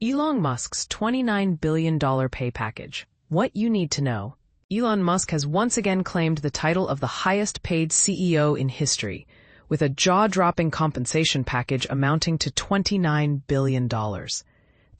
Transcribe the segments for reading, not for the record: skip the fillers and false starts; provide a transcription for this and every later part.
Elon Musk's $29 billion pay package. What you need to know. Elon Musk has once again claimed the title of the highest-paid CEO in history, with a jaw-dropping compensation package amounting to $29 billion.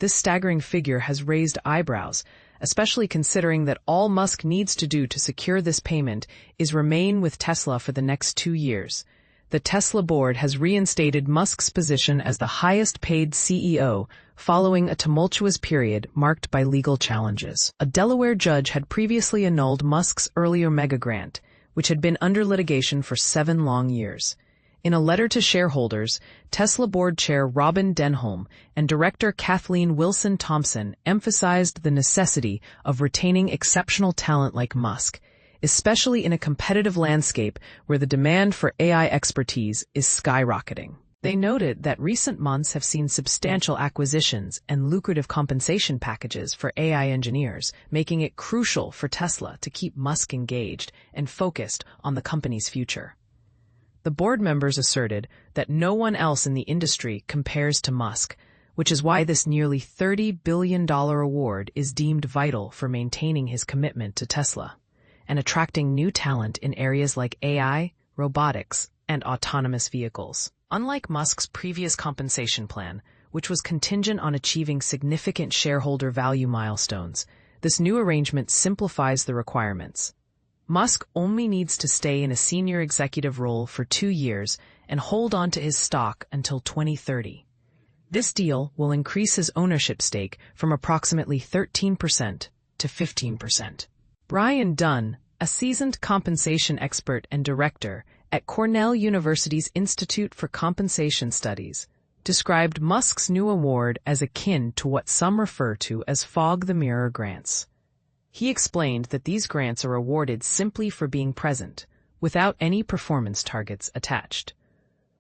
This staggering figure has raised eyebrows, especially considering that all Musk needs to do to secure this payment is remain with Tesla for the next 2 years. The Tesla board has reinstated Musk's position as the highest-paid CEO following a tumultuous period marked by legal challenges. A Delaware judge had previously annulled Musk's earlier mega grant, which had been under litigation for 7 long years. In a letter to shareholders, Tesla board chair Robin Denholm and director Kathleen Wilson-Thompson emphasized the necessity of retaining exceptional talent like Musk, especially in a competitive landscape where the demand for AI expertise is skyrocketing. They noted that recent months have seen substantial acquisitions and lucrative compensation packages for AI engineers, making it crucial for Tesla to keep Musk engaged and focused on the company's future. The board members asserted that no one else in the industry compares to Musk, which is why this nearly $30 billion award is deemed vital for maintaining his commitment to Tesla and attracting new talent in areas like AI, robotics, and autonomous vehicles. Unlike Musk's previous compensation plan, which was contingent on achieving significant shareholder value milestones, this new arrangement simplifies the requirements. Musk only needs to stay in a senior executive role for 2 years and hold on to his stock until 2030. This deal will increase his ownership stake from approximately 13% to 15%. Brian Dunn, a seasoned compensation expert and director at Cornell University's Institute for Compensation Studies, described Musk's new award as akin to what some refer to as fog the mirror grants. He explained that these grants are awarded simply for being present, without any performance targets attached.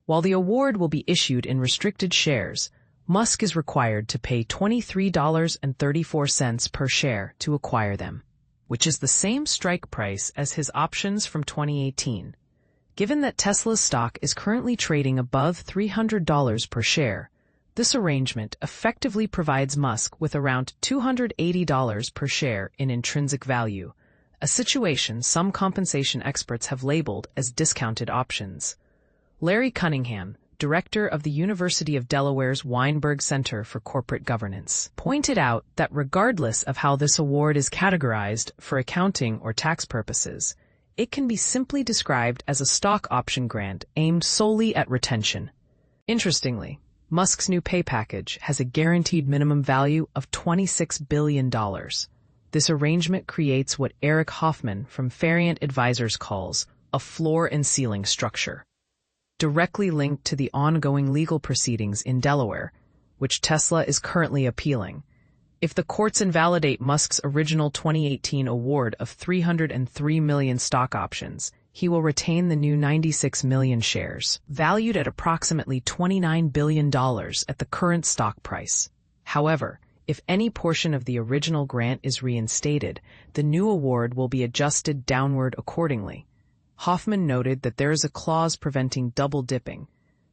While the award will be issued in restricted shares, Musk is required to pay $23.34 per share to acquire them, which is the same strike price as his options from 2018. Given that Tesla's stock is currently trading above $300 per share, this arrangement effectively provides Musk with around $280 per share in intrinsic value, a situation some compensation experts have labeled as discounted options. Larry Cunningham, director of the University of Delaware's Weinberg Center for Corporate Governance, pointed out that regardless of how this award is categorized for accounting or tax purposes, it can be simply described as a stock option grant aimed solely at retention. Interestingly, Musk's new pay package has a guaranteed minimum value of $26 billion. This arrangement creates what Eric Hoffman from Ferient Advisors calls a floor and ceiling structure, directly linked to the ongoing legal proceedings in Delaware, which Tesla is currently appealing. If the courts invalidate Musk's original 2018 award of 303 million stock options, he will retain the new 96 million shares, valued at approximately $29 billion at the current stock price. However, if any portion of the original grant is reinstated, the new award will be adjusted downward accordingly. Hoffman noted that there is a clause preventing double dipping,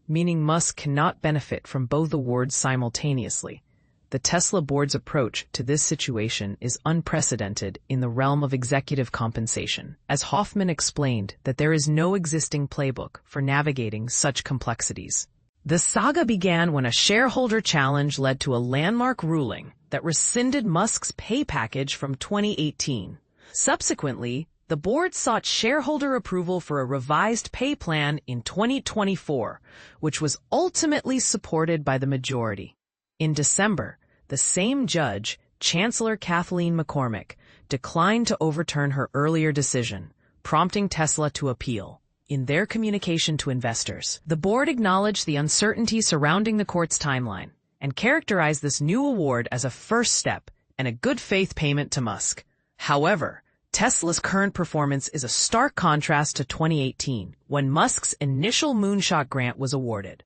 meaning Musk cannot benefit from both awards simultaneously. The Tesla board's approach to this situation is unprecedented in the realm of executive compensation, as Hoffman explained that there is no existing playbook for navigating such complexities. The saga began when a shareholder challenge led to a landmark ruling that rescinded Musk's pay package from 2018. Subsequently, the board sought shareholder approval for a revised pay plan in 2024, which was ultimately supported by the majority. In December, the same judge, Chancellor Kathleen McCormick, declined to overturn her earlier decision, prompting Tesla to appeal. In their communication to investors, the board acknowledged the uncertainty surrounding the court's timeline and characterized this new award as a first step and a good faith payment to Musk. However, Tesla's current performance is a stark contrast to 2018, when Musk's initial moonshot grant was awarded.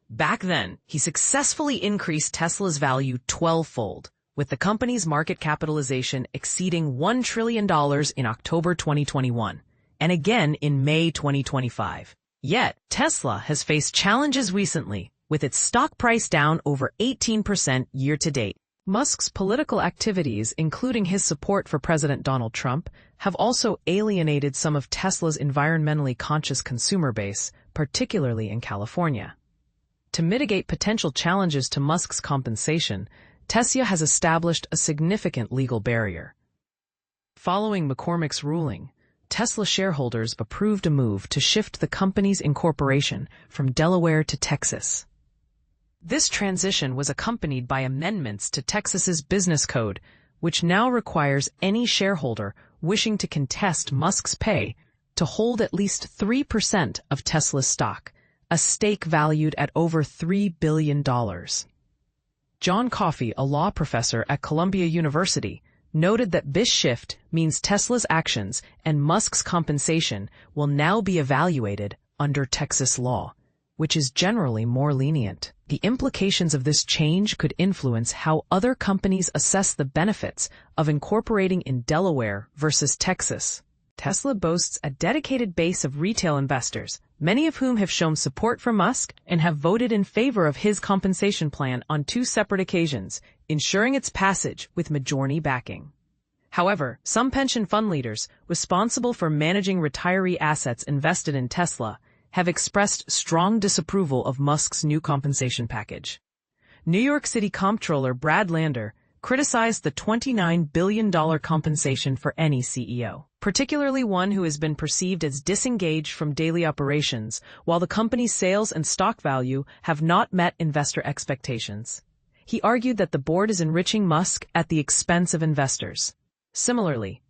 Back then, he successfully increased Tesla's value 12-fold, with the company's market capitalization exceeding $1 trillion in October 2021, and again in May 2025. Yet, Tesla has faced challenges recently, with its stock price down over 18% year-to-date. Musk's political activities, including his support for President Donald Trump, have also alienated some of Tesla's environmentally conscious consumer base, particularly in California. To mitigate potential challenges to Musk's compensation, Tesla has established a significant legal barrier. Following McCormick's ruling, Tesla shareholders approved a move to shift the company's incorporation from Delaware to Texas. This transition was accompanied by amendments to Texas's business code, which now requires any shareholder wishing to contest Musk's pay to hold at least 3% of Tesla's stock, a stake valued at over $3 billion. John Coffey, a law professor at Columbia University, noted that this shift means Tesla's actions and Musk's compensation will now be evaluated under Texas law, which is generally more lenient. The implications of this change could influence how other companies assess the benefits of incorporating in Delaware versus Texas. Tesla boasts a dedicated base of retail investors, many of whom have shown support for Musk and have voted in favor of his compensation plan on 2 separate occasions, ensuring its passage with majority backing. However, some pension fund leaders responsible for managing retiree assets invested in Tesla have expressed strong disapproval of Musk's new compensation package. New York City Comptroller Brad Lander criticized the $29 billion compensation for any CEO, particularly one who has been perceived as disengaged from daily operations, while the company's sales and stock value have not met investor expectations. He argued that the board is enriching Musk at the expense of investors. Similarly,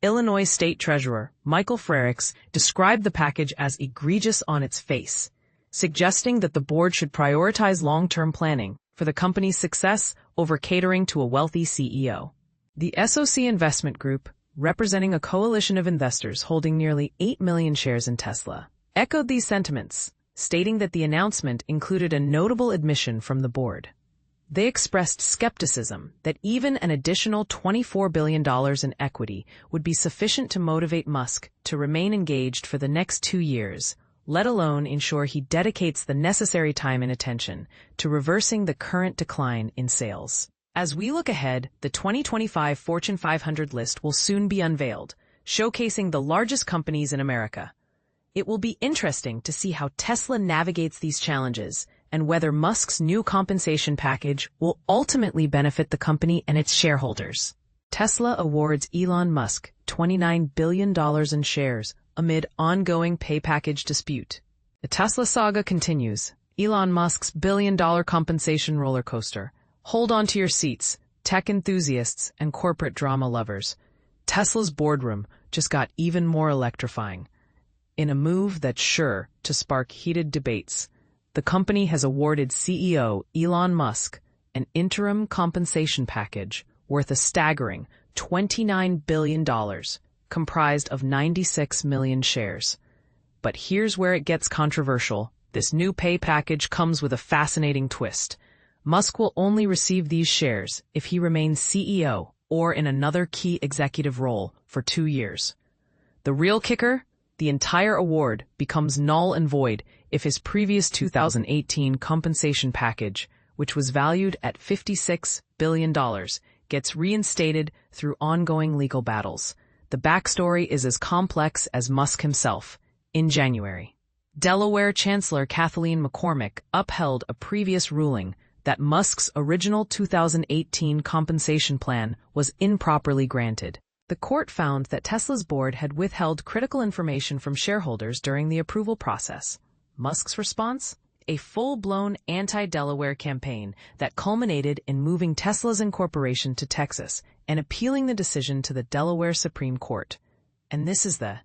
Illinois State Treasurer Michael Frerichs described the package as egregious on its face, suggesting that the board should prioritize long-term planning for the company's success over catering to a wealthy CEO. The SOC Investment Group, representing a coalition of investors holding nearly 8 million shares in Tesla, echoed these sentiments, stating that the announcement included a notable admission from the board. They expressed skepticism that even an additional $24 billion in equity would be sufficient to motivate Musk to remain engaged for the next 2 years, let alone ensure he dedicates the necessary time and attention to reversing the current decline in sales. As we look ahead, the 2025 Fortune 500 list will soon be unveiled, showcasing the largest companies in America. It will be interesting to see how Tesla navigates these challenges and whether Musk's new compensation package will ultimately benefit the company and its shareholders. Tesla awards Elon Musk $29 billion in shares amid ongoing pay package dispute. The Tesla saga continues. Elon Musk's billion-dollar compensation roller coaster. Hold on to your seats, tech enthusiasts and corporate drama lovers. Tesla's boardroom just got even more electrifying. In a move that's sure to spark heated debates, the company has awarded CEO Elon Musk an interim compensation package worth a staggering $29 billion, comprised of 96 million shares. But here's where it gets controversial. This new pay package comes with a fascinating twist. Musk will only receive these shares if he remains CEO or in another key executive role for 2 years. The real kicker? The entire award becomes null and void if his previous 2018 compensation package, which was valued at $56 billion, gets reinstated through ongoing legal battles. The backstory is as complex as Musk himself. In January, Delaware Chancellor Kathleen McCormick upheld a previous ruling that Musk's original 2018 compensation plan was improperly granted. The court found that Tesla's board had withheld critical information from shareholders during the approval process. Musk's response? A full-blown anti-Delaware campaign that culminated in moving Tesla's incorporation to Texas and appealing the decision to the Delaware Supreme Court. And this is the